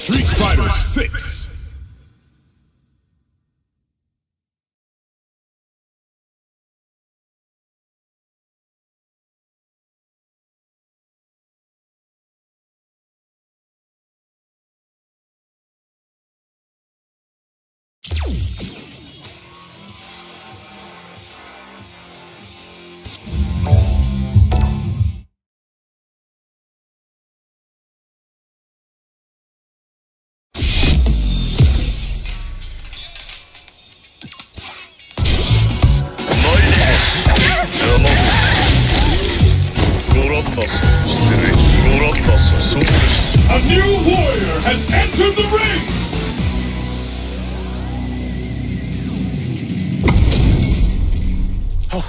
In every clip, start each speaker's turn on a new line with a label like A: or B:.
A: Street Fighter 6. A new warrior has entered the ring!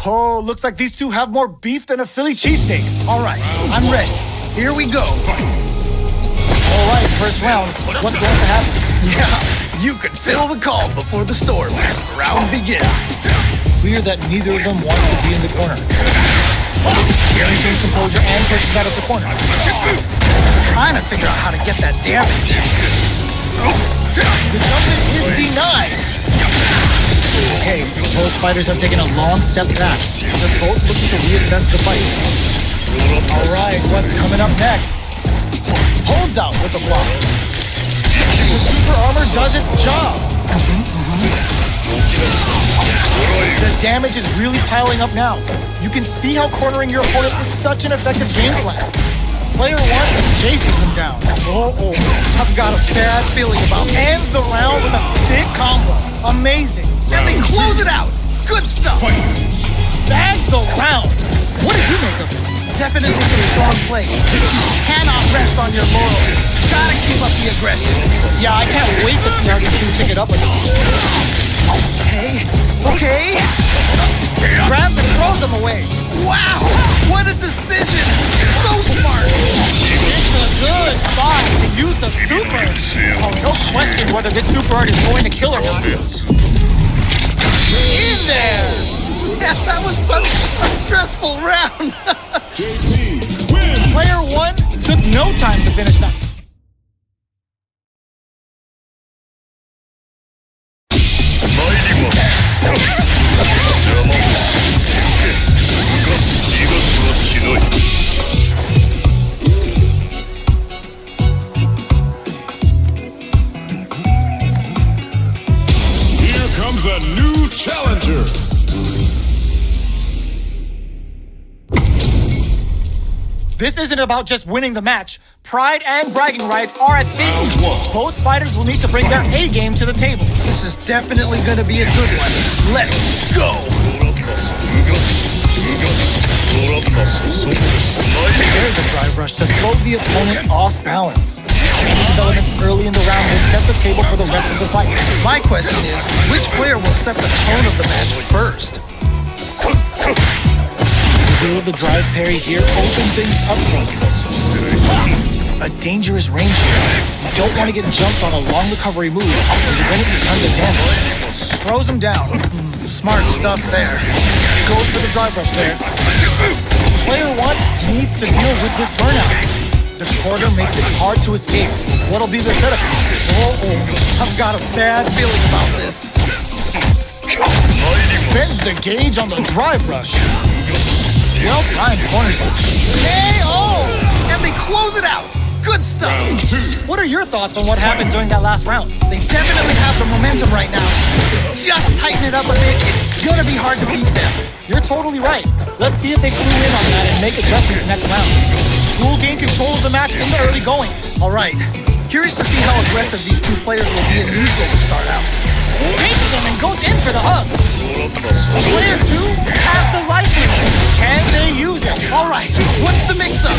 B: Oh, looks like these two have more beef than a Philly cheesesteak. All right, I'm ready. Here we go. All right, first round. What's going to happen?
C: Yeah, you can feel the calm before the storm as the round begins.
B: Clear that neither of them wants to be in the corner. He maintains composure and pushes out of the corner.
C: Trying to figure out how to get that damage.
B: The judgment is denied. Okay, both fighters have taken a long step back. They're both looking to reassess the fight. All right, what's coming up next? Holds out with the block. The super armor does its job. The damage is really piling up now. You can see how cornering your opponent is such an effective game plan. Player one chases them down. I've got a bad feeling about it. Ends the round with a sick combo. Amazing.
C: And they close it out. Good stuff.
B: Bags the round. What did you make of it?
C: Definitely some strong play. But you cannot rest on your laurels. Gotta keep up the aggression.
B: Yeah, I can't wait to see how these two pick it up again.
C: Okay.
B: Grabs and throws them away.
C: Wow, what a decision. So smart.
B: It's a good spot to use the super. Oh, no question whether this super art is going to kill or not. In there.
C: Yeah, that was such a stressful round.
A: JP wins!
B: Player one took no time to finish that.
A: Here comes a new challenger!
B: This isn't about just winning the match. Pride and bragging rights are at stake. Both fighters will need to bring their A game to the table.
C: This is definitely going to be a good one. Let's go.
B: There's a drive rush to throw the opponent off balance. These developments early in the round will set the table for the rest of the fight.
C: My question is, which player will set the tone of the match first?
B: Will the drive parry here open things up for him? A dangerous range here. You don't want to get jumped on a long recovery move, or you're going to be tons of damage. Throws him down.
C: Smart stuff there.
B: Goes for the drive rush there. Player one needs to deal with this burnout. This corner makes it hard to escape. What'll be their setup?
C: I've got a bad feeling about this.
B: Spends the gauge on the drive rush. Well-timed corners.
C: And they close it out. Good stuff.
B: What are your thoughts on what happened during that last round?
C: They definitely have the momentum right now. Just tighten it up a bit. It's gonna be hard to beat them.
B: You're totally right. Let's see if they clue in on that and make adjustments next round. Who will gain control of the match in the early going?
C: All right. Curious to see how aggressive these two players will be in neutral to start out.
B: Takes them and goes in for the hug. Player two has the license. Can they use it?
C: All right. What's the mix-up?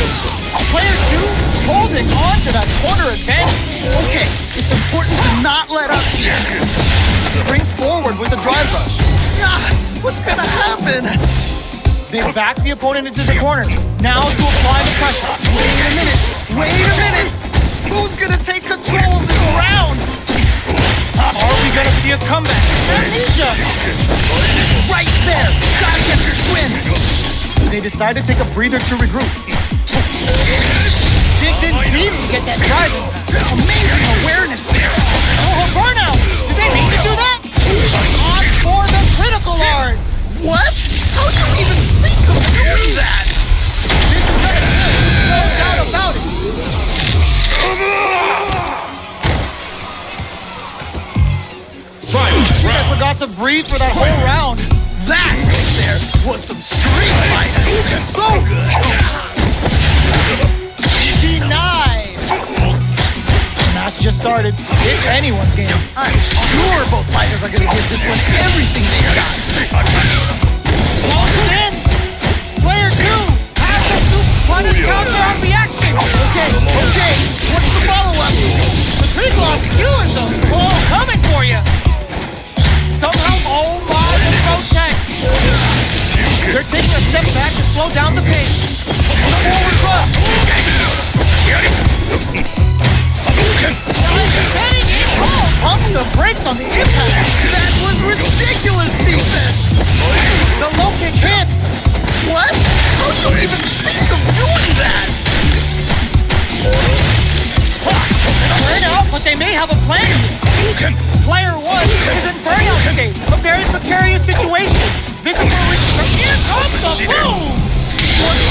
B: Player two holding on to that corner advantage.
C: Okay. It's important to not let up here.
B: Springs forward with a drive rush.
C: What's gonna happen?
B: They back the opponent into the corner. Now to apply the pressure.
C: Wait a minute. Who's gonna take control of this round?
B: Are we gonna see a comeback? Amnesia!
C: Right there! Gotta get your swing!
B: They decide to take a breather to regroup. digs in deep to get that driving.
C: Amazing awareness there.
B: Oh, burnout! Did they mean to do that? On for the critical art!
C: What? How do you even think of doing that?
B: This is gonna be, no doubt about it. I forgot to breathe for that whole round.
C: That right there was some street fighting. So good.
B: Denied. Match just started. It's anyone's game.
C: I'm sure both fighters are gonna give this one everything they got.
B: Lost in. Player 2 has the punish counter on reaction.
C: Okay. What's the follow-up?
B: The big loss skewing them. Oh, coming for you. Somehow, oh my, the protect. They're taking a step back to slow down the pace. Forward thrust. Heading in. Oh, pumps the brakes on the impact.
C: That was ridiculous defense.
B: The low kick hits.
C: What? How do you even think of doing that?
B: Burn out, but they may have a plan. Player 1 is in burnout state, a very precarious situation. This is where here comes the boom!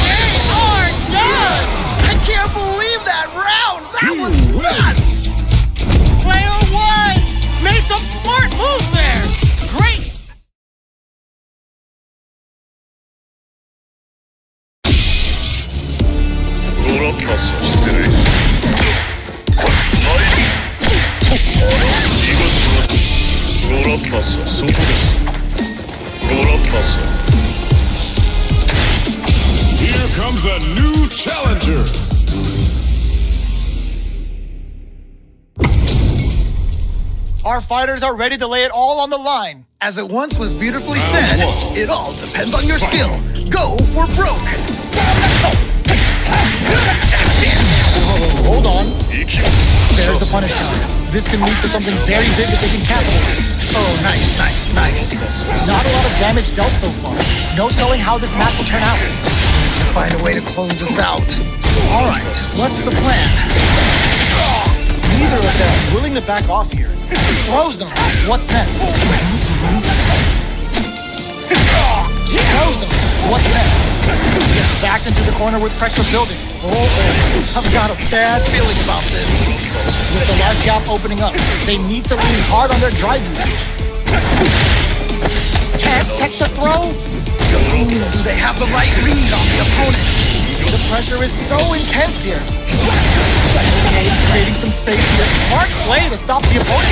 B: They are done!
C: I can't believe that round! That was nuts!
B: Player 1 made some smart moves there! Great!
A: Here comes a new challenger.
B: Our fighters are ready to lay it all on the line.
C: As it once was beautifully said, it all depends on your skill. Go for broke!
B: Hold on. There's a punish counter. This can lead to something very big that they can capitalize.
C: Oh, nice.
B: Not a lot of damage dealt so far. No telling how this match will turn out.
C: Needs to find a way to close this out. All right, what's the plan?
B: Neither of them willing to back off here. Throws them. What's next? Throws them. What's next? Back into the corner with pressure building. Oh, I've got a bad feeling about this. With the large gap opening up, they need to lean hard on their drive usage. Can't catch the throw?
C: Do they have the right read on the opponent?
B: The pressure is so intense here. Okay, creating some space here. Smart play to stop the opponent.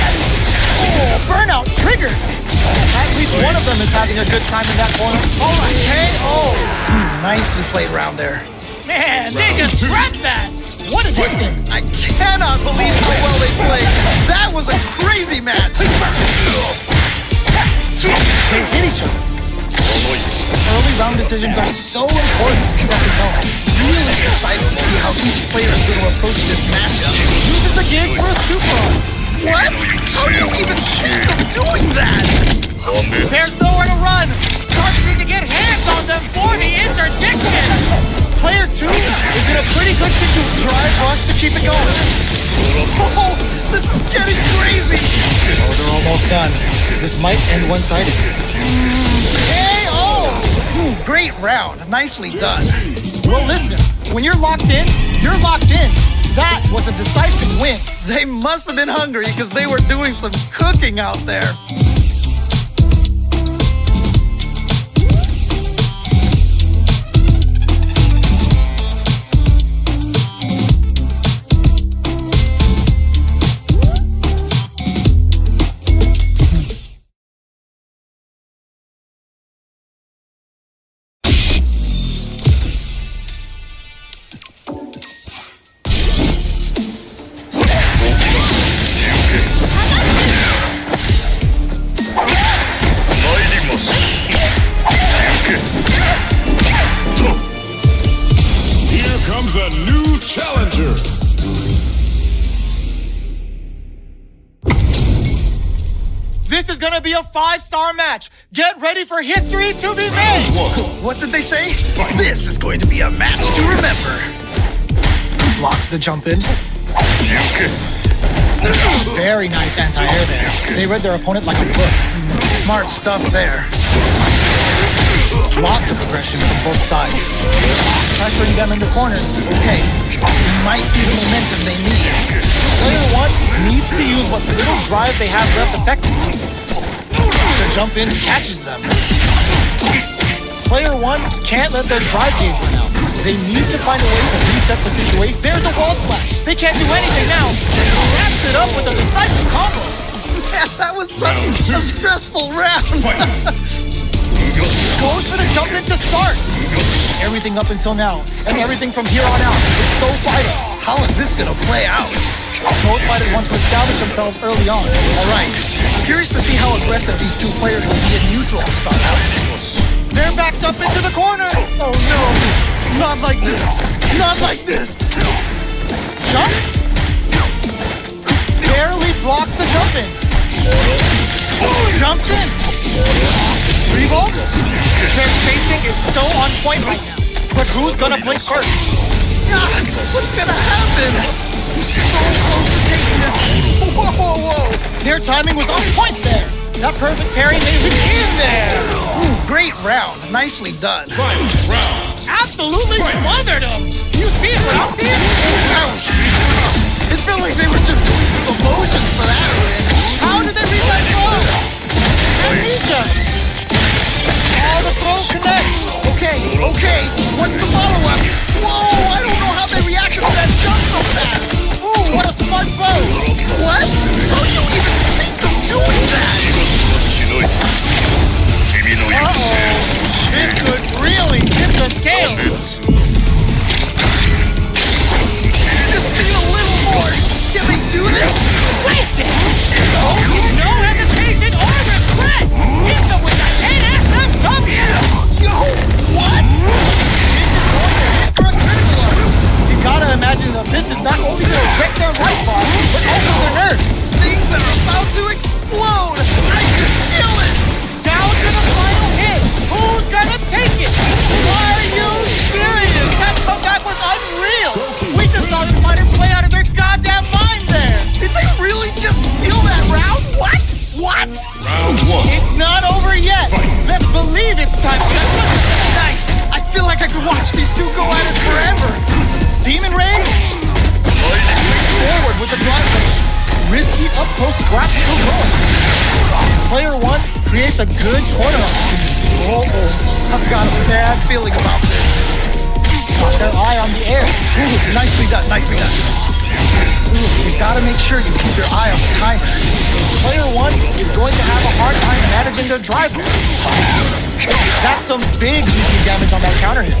B: Oh, burnout triggered. At least one of them is having a good time in that corner. All right, KO.
C: Nicely played round there.
B: Man, they just wrecked that. What is it?
C: I cannot believe how well they played. That was a crazy match.
B: They hit each other. Early round decisions are so important to set the tone.
C: Really excited to see how each player is going to approach this matchup.
B: Uses the gig for a super.
C: What? How do you even think of doing that?
B: There's nowhere to run. Target need to get hands on them for the interdiction. Player 2 is in a pretty good situation. Drive rush to keep it going.
C: Oh, this is getting crazy.
B: Oh, they're almost done. This might end one-sided. KO!
C: Great round. Nicely done.
B: Well, listen. When you're locked in, you're locked in. That was a decisive win.
C: They must have been hungry because they were doing some cooking out there.
A: A new challenger.
B: This is gonna be a 5-star match. Get ready for history to be made.
C: What did they say? This is going to be a match to remember.
B: Blocks the jump in. Very nice anti-air there. They read their opponent like a book.
C: Smart stuff there.
B: Lots of aggression from both sides. Pressuring them in the corners.
C: Okay, this might be the momentum they need.
B: Player 1 needs to use what little drive they have left effectively. The jump in catches them. Player 1 can't let their drive gauge run out. They need to find a way to reset the situation. There's a wall splash. They can't do anything now. Wraps it up with a decisive combo.
C: Man, that was such a stressful round.
B: Goes for the jump in to start. Everything up until now, and everything from here on out is so vital.
C: How is this gonna play out?
B: Both fighters want to establish themselves early on.
C: All right, I'm curious to see how aggressive these two players will be in neutral to start out.
B: They're backed up into the corner.
C: Oh no, not like this. Not like this.
B: Jump. Barely blocks the jump in. Jumps in. Revolt. Their spacing is so on point right now. But who's gonna blink first?
C: God, what's gonna happen? He's so close to taking this. Whoa, whoa, whoa.
B: Their timing was on point there. That perfect parry made it in there.
C: Ooh, great round. Nicely done.
A: Final round.
B: Absolutely smothered him. You see it, but I'm seeing it.
C: It felt like they were just doing the motions for that win.
B: How did they reach that throw? Amnesia. Oh, the throw connects.
C: Okay. What's the follow-up? Whoa, I don't know how they reacted to that jump so fast.
B: Ooh, what a smart throw.
C: What? How do you even think of doing that?
B: Uh-oh. This could really tip the scale.
C: Just need a little more. Can they do this?
B: Wait! No hesitation or regret! Hit them with the NSFW!
C: Yo, what?
B: This is going to hit for a critical one. You gotta imagine that this is not only gonna wreck their right bar, but also their nerves.
C: Things are about to explode. I can feel it.
B: Down to the final hit. Who's gonna take it? Are you serious? That comeback was unreal. We just saw this fighter play out of their goddamn mind there.
C: Did they really just steal that round? What?
A: Round 1.
B: It's not over yet. Let's believe it's time for that.
C: Nice. I feel like I could watch these two go at it forever.
B: Demon Raid. Forward with the drive. Risky up close scrap still going. Player 1 creates a good corner opportunity.
C: I've got a bad feeling about this.
B: Got their eye on the air.
C: Ooh, nicely done. Ooh, you gotta make sure you keep your eye on the timer.
B: Player 1 is going to have a hard time managing their drive. That's some big GG damage on that counter hit.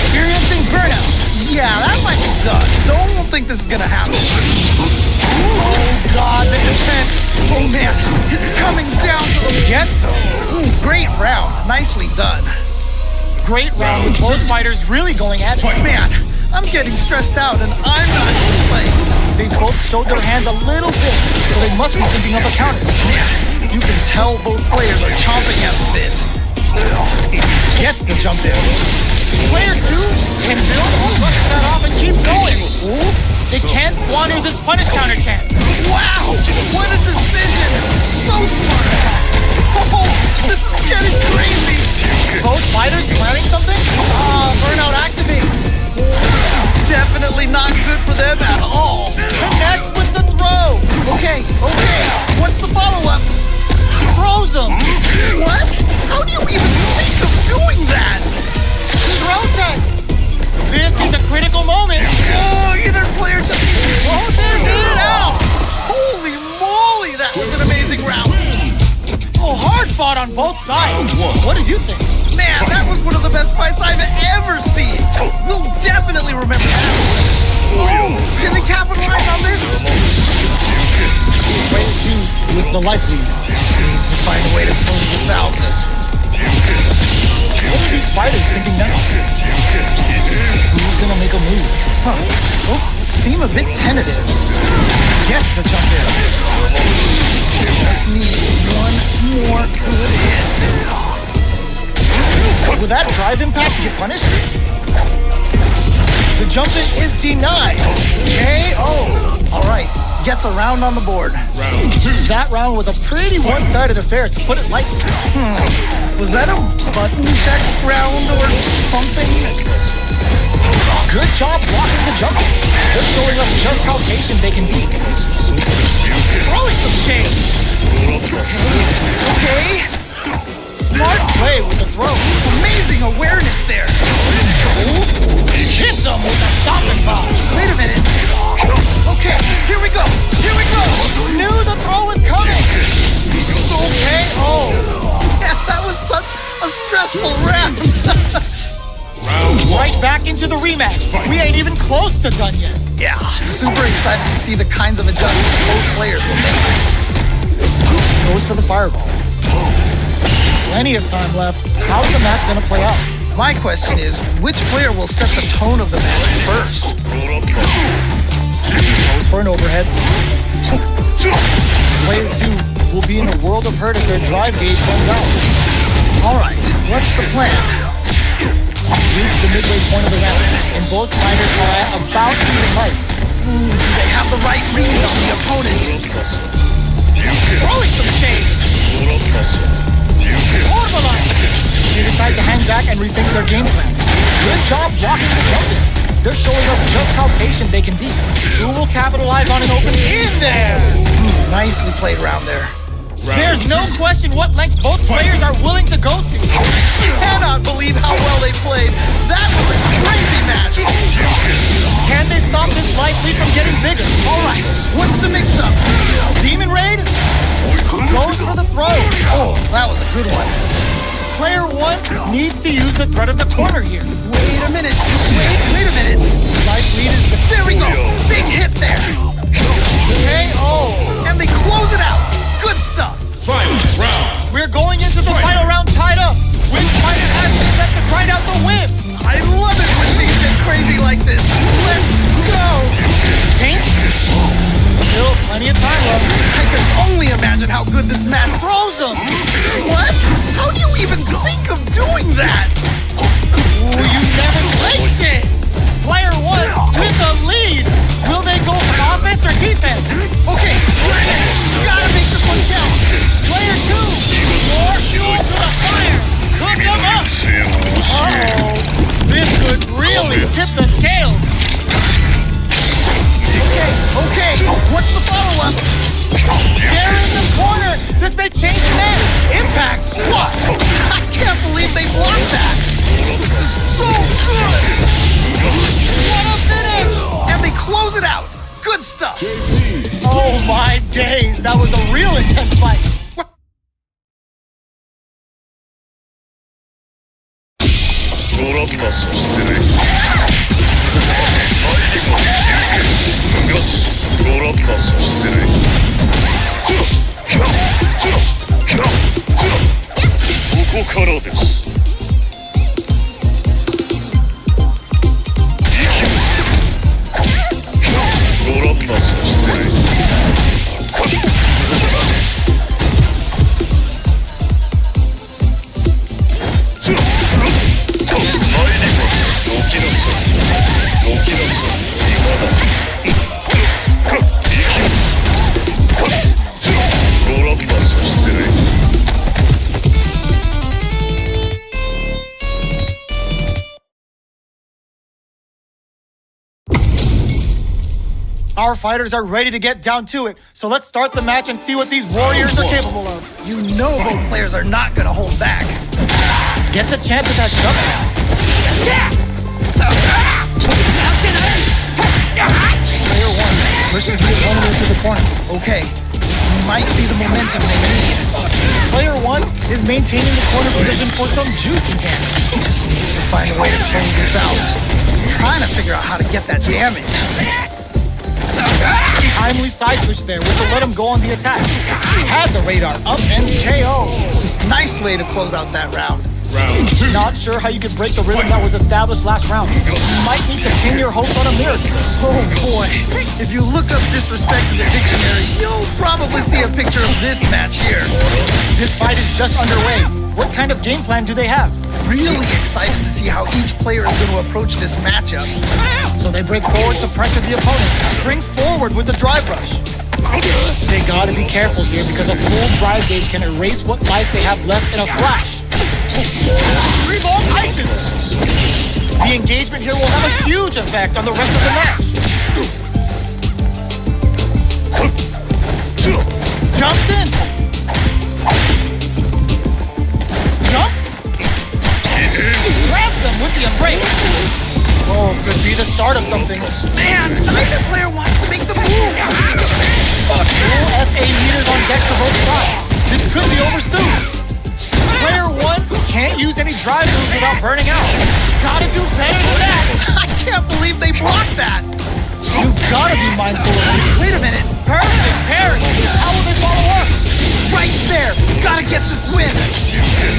B: Experiencing burnout.
C: Yeah, that might be done. Don't think this is gonna happen. Oh God, the intent. Oh man, it's coming down to the
B: Getso.
C: Ooh, great round. Nicely done.
B: Great round with both fighters really going at it.
C: Man, I'm getting stressed out and I'm not playing.
B: They both showed their hands a little bit, so they must be thinking of a counter.
C: Yeah, you can tell both players are chomping at the bit.
B: Gets the jump in. Player 2 can build that off and keep going. Ooh, they can't squander this punish counter chance.
C: Wow, what a decision. So smart. Oh, this is getting crazy.
B: Both fighters planning something? Burnout activates.
C: This is definitely not good for them at all.
B: Connects with the throw.
C: Okay, what's the follow-up?
B: Throws him.
C: What? How do you even think of doing that?
B: Throw tech. This is a critical moment.
C: Oh, either player just
B: Closes it out.
C: Holy moly, that was an amazing round.
B: Oh, hard fought on both sides. What did you think?
C: Man, that was one of the best fights I've ever seen. We'll definitely remember that. Oh, can they capitalize on this?
B: Player 2 with the life lead.
C: Needs to find a way to close this out.
B: What are these fighters thinking now? Who's gonna make a move?
C: Oh, seem a bit tentative.
B: Gets the jump in.
C: Just need one more good hit.
B: Will that drive impact get punished? The jump in is denied.
C: KO. All right, gets a round on the board.
A: Round 2.
B: That round was a pretty one-sided affair, to put it lightly.
C: Was that a button check round or something?
B: Good job blocking the jump. They're showing us just how patient they can be.
C: Throwing some shade. Okay.
B: Smart play with the throw.
C: Amazing awareness there.
B: Hits him with a stopping bomb.
C: Wait a minute. Okay, here we go. Here we go.
B: Knew the throw was coming.
C: KO. Yeah, that was such a stressful round.
A: Round 1.
B: Right back into the rematch. We ain't even close to done yet.
C: Yeah, super excited to see the kinds of adjustments both players will make.
B: Goes for the fireball. Plenty of time left. How's the match gonna play out?
C: My question is, which player will set the tone of the match first?
B: Goes for an overhead. Player 2 will be in a world of hurt if their drive gauge runs out.
C: All right, what's the plan?
B: Reach the midway point of the round, and both fighters are at about even life.
C: Do they have the right read on the opponent? Throwing some shade.
B: Orbaline! They decide to hang back and rethink their game plan. Good job blocking the jumping. They're showing us just how patient they can be. Who will capitalize on an open in there?
C: Nicely played round there.
B: There's no question what length both players are willing to go to.
C: Cannot believe how well they played. That was a crazy match.
B: Can they stop this life lead from getting bigger?
C: All right, what's the mix-up?
B: Demon Raid goes for the throw.
C: Oh, that was a good one.
B: Player 1 needs to use the threat of the corner here.
C: Wait a minute. Wait a minute.
B: Life lead is the
C: There we go. Big hit there.
B: KO.
C: And they close it out. Good stuff.
A: Final round.
B: We're going into the final round tied up. Which fighter has been set to grind out the win?
C: I love it when things get crazy like this. Let's go.
B: Paint? Still plenty of time left.
C: I can only imagine how good this man throws them. What? How do you even think of doing that?
B: Ooh, you never liked it. Player 1 with the lead. Will they go for offense or defense?
C: Okay, gotta make this one count.
B: Player 2, more fuel to the fire. Hook them up. Uh-oh. This could really tip the scales.
C: Okay, what's the follow-up?
B: They're in the corner. This may change the net. Impact squat.
C: I can't believe they blocked that. This is so good.
B: What a finish.
C: And they close it out. Good stuff.
B: Oh my days. That was a real intense fight. Our fighters are ready to get down to it, so let's start the match and see what these warriors are capable of.
C: You know both players are not gonna hold back.
B: Gets a chance at that jump now. Player 1 pushes the opponent into the corner.
C: Okay, this might be the momentum they need.
B: Player 1 is maintaining the corner position for some juicy damage.
C: Just needs to find a way to close this out. Trying to figure out how to get that damage.
B: Timely side switch there, which will let him go on the attack. Had the radar up and KO.
C: Nice way to close out that round.
A: Round 2.
B: Not sure how you could break the rhythm that was established last round. You might need to pin your hopes on a miracle.
C: Oh boy, if you look up disrespect in the dictionary, you'll probably see a picture of this match here.
B: This fight is just underway. What kind of game plan do they have?
C: Really excited to see how each player is going to approach this matchup.
B: So they break forward to pressure the opponent. Springs forward with the drive rush. They gotta be careful here because a full drive gauge can erase what life they have left in a flash. 3 long ices! The engagement here will have a huge effect on the rest of the match. Jumps in! Jumps! Grabs them with the embrace! Oh, could be the start of something.
C: Man, neither player wants to make the move.
B: Full SA meters on deck for both sides. This could be over soon. Player 1 can't use any drive moves without burning out. Gotta do better than that.
C: I can't believe they blocked that.
B: You gotta be mindful of it.
C: Wait a minute.
B: Perfect parry. How will this follow up?
C: Right there. Gotta get this win.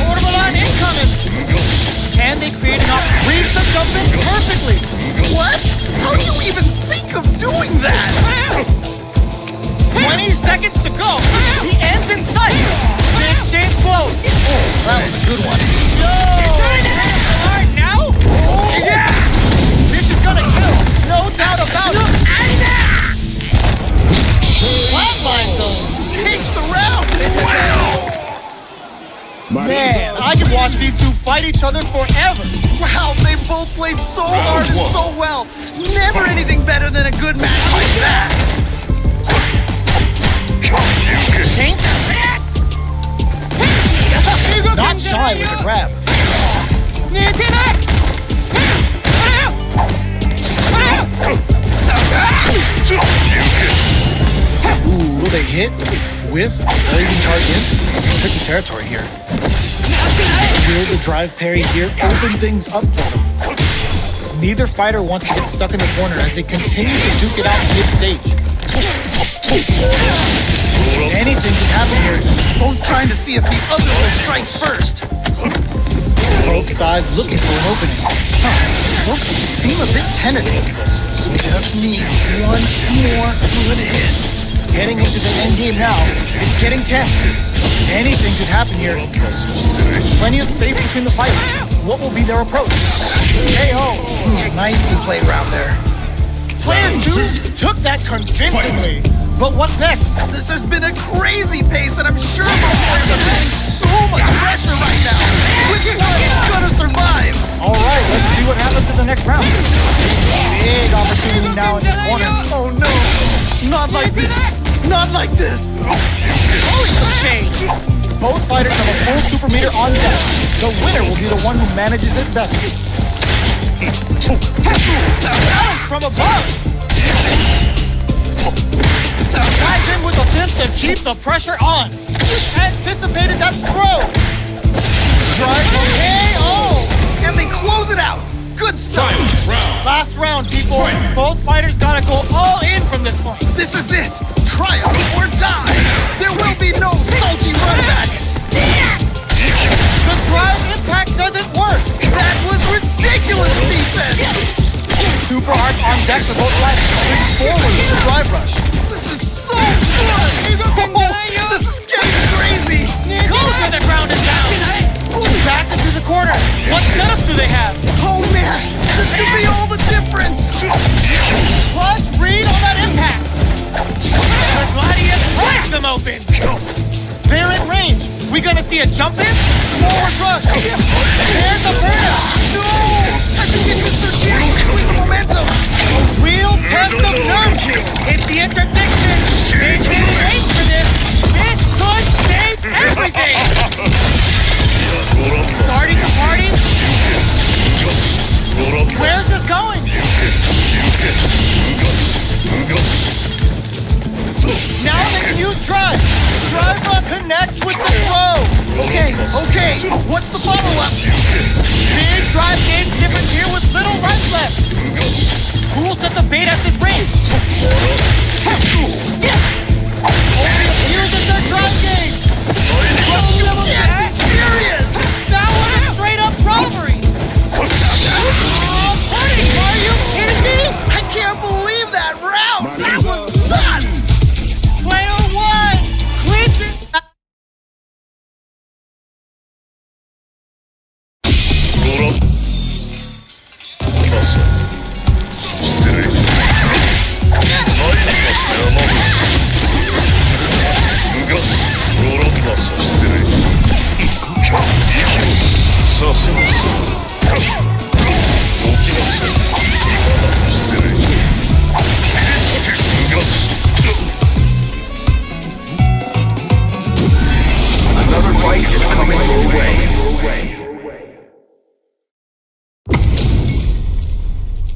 B: Portable line incoming. Can they create enough reads the jump in perfectly?
C: What? How do you even think of doing that?
B: 20 seconds to go. The end's in sight. The exchange close. Oh, that was a good one. Yo! Alright, now? Oh, yeah! This is gonna kill. No doubt about it. Flatline zone.
C: Takes the round. Wow.
B: Man, I could watch these two fight each other forever.
C: Wow, they both played so hard and so well. Never anything better than a good match like that.
B: Pink? Not shy with the grab. Ooh, will they hit, whiff, or even charge in? Tricky territory here. Will the drive parry here open things up for them? Neither fighter wants to get stuck in the corner as they continue to duke it out mid-stage. Anything can happen here.
C: Both trying to see if the other will strike first.
B: Both sides looking for an opening.
C: Both seem a bit tentative. Just needs one more good hit.
B: Getting into the end game now. It's getting tense. Anything could happen here. Plenty of space between the fighters. What will be their approach? KO.
C: Nicely played round there.
B: Player 2 took that convincingly. But what's next?
C: This has been a crazy pace, and I'm sure both players are feeling so much pressure right now. Which one is gonna survive?
B: All right, let's see what happens in the next round. Big opportunity now in this corner.
C: Oh no, not like this. Not like this.
B: Holy some shade. Both fighters have a full super meter on deck. The winner will be the one who manages it best. Challenge from above. Guys in with a fist to keep the pressure on. Anticipated that throw. Drive from KO.
C: And they close it out. Good stuff.
B: Last round, people. Both fighters gotta go all in from this point.
C: This is it. Triumph or die. There will be no salty run back.
B: The drive impact doesn't work.
C: That was ridiculous defense.
B: Super hard on deck for both sides. Springs forward with the drive rush.
C: This is so good. This is getting crazy.
B: Goes to the ground and down. Back into the corner. What setups do they have?
C: Oh man, this could be all the difference.
B: Clutch read on that impact. The Gladius breaks them open. They're in range. We gonna see a jump in? Forward rush. There's the burnout.
C: No, I think it was with the momentum.
B: A real test of nerve. It's the interdiction. They can't wait for this. This could change everything. Starting the party? Where's this going? Now they can use drive. Drive on connects with the throw.
C: Okay, what's the follow-up?
B: Big drive gauge difference here with little life left. Who will set the bait at this range? Only fuses their drive gauge.
C: Can't be serious.
B: That was a straight up robbery. Are you kidding me?
C: I can't believe that round. That was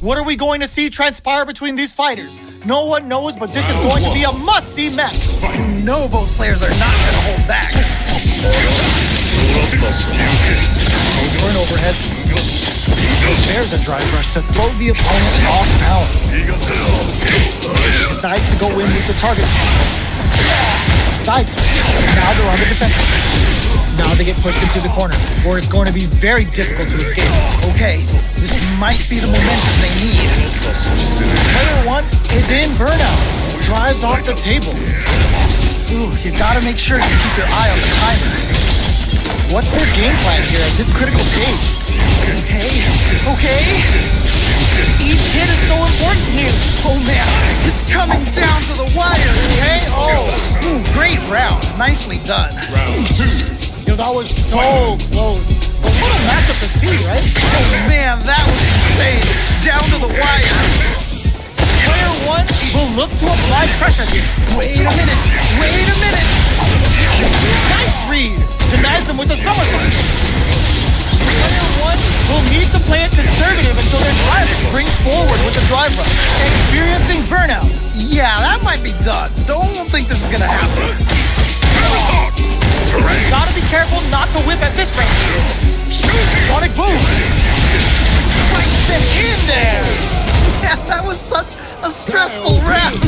B: What are we going to see transpire between these fighters? No one knows, but this is going to be a must-see match.
C: You know both players are not going to hold back.
B: Over and overhead. There's a drive rush to throw the opponent off balance. Decides to go in with the target. Side switch. Now they're on the defensive. Now they get pushed into the corner, where it's going to be very difficult to escape.
C: Okay, this might be the momentum they need.
B: Player 1 is in burnout. Drives off the table.
C: Ooh, you gotta make sure you keep your eye on the timer.
B: What's their game plan here at this critical stage?
C: Okay.
B: Each hit is so important here.
C: Oh man, it's coming down to the wire.
B: Okay,
C: Ooh, great round. Nicely done.
A: Round 2.
B: Yo, that was so close. But what a matchup to see, right?
C: Oh man, that was insane. Down to the wire.
B: Player 1 will look to apply pressure here.
C: Wait a minute.
B: Nice read. Denies them with a somersault. Player 1 will need to play it conservative until their driver springs forward with the drive rush, experiencing burnout.
C: Yeah, that might be done. Don't think this is gonna happen.
B: Gotta be careful not to whip at this range. Sonic boom.
C: Spikes them in there. Yeah, that was such a stressful round.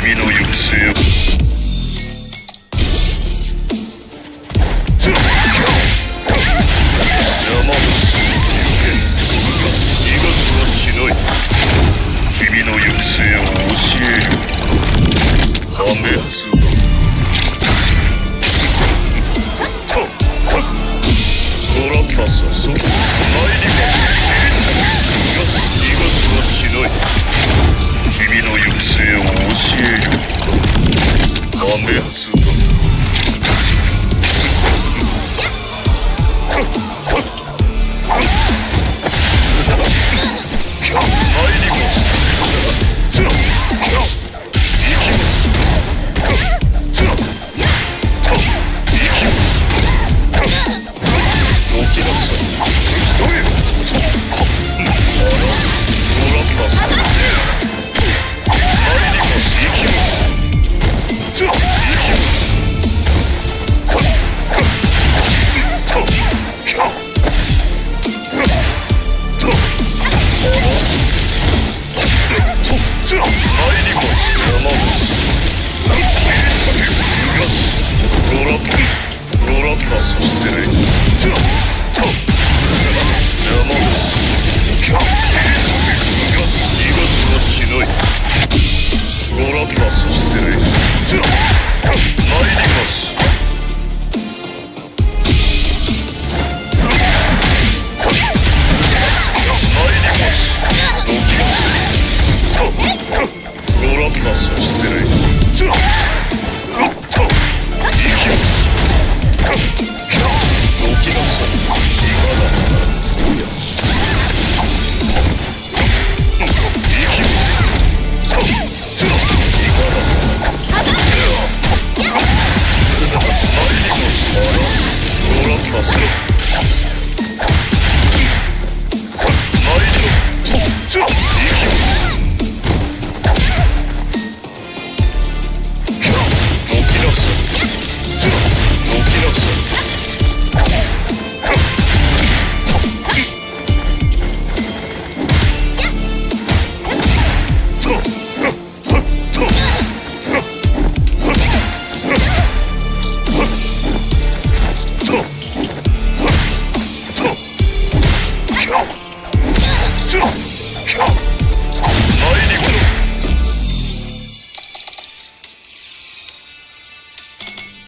A: Kimi no 行く末を